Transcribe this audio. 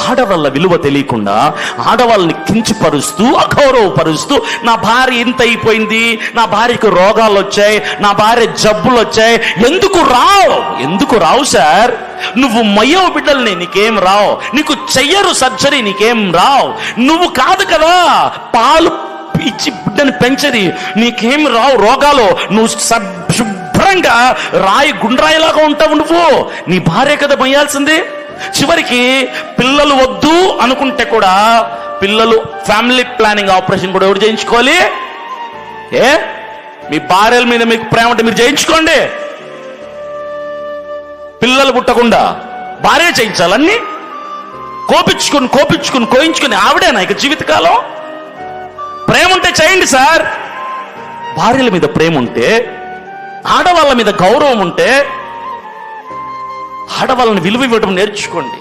ఆడవాళ్ళ విలువ తెలియకుండా ఆడవాళ్ళని కించపరుస్తూ అగౌరవపరుస్తూ, నా భార్య ఇంత అయిపోయింది, నా భార్యకు రోగాలు వచ్చాయి, నా భార్య జబ్బులు వచ్చాయి. ఎందుకు రావు సార్? నువ్వు మయ్యవ బిడ్డల్ని, నీకేం రావు. నీకు చెయ్యరు సర్జరీ, నీకేం రావు. నువ్వు కాదు కదా పాలు ఇచ్చి బిడ్డని పెంచది, నీకేం రావు రోగాలు. నువ్వు శుభ్రంగా గుండ్రాయిలాగా ఉంటావు. నువ్వు నీ భార్య కదా మొయ్యాల్సింది. చివరికి పిల్లలు వద్దు అనుకుంటే కూడా పిల్లలు ఫ్యామిలీ ప్లానింగ్ ఆపరేషన్ కూడా ఎవరు చేయించుకోవాలి? మీ భార్యల మీద మీకు ప్రేమ ఉంటే మీరు చేయించుకోండి. పిల్లలు పుట్టకుండా భార్య చేయించాలన్నీ కోయించుకుని ఆవిడేనా ఇక జీవితకాలం? ప్రేమ ఉంటే చేయండి సార్. భార్యల మీద ప్రేమ ఉంటే, ఆడవాళ్ళ మీద గౌరవం ఉంటే, ఆడవాళ్ళని విలువ ఇవ్వడం నేర్చుకోండి.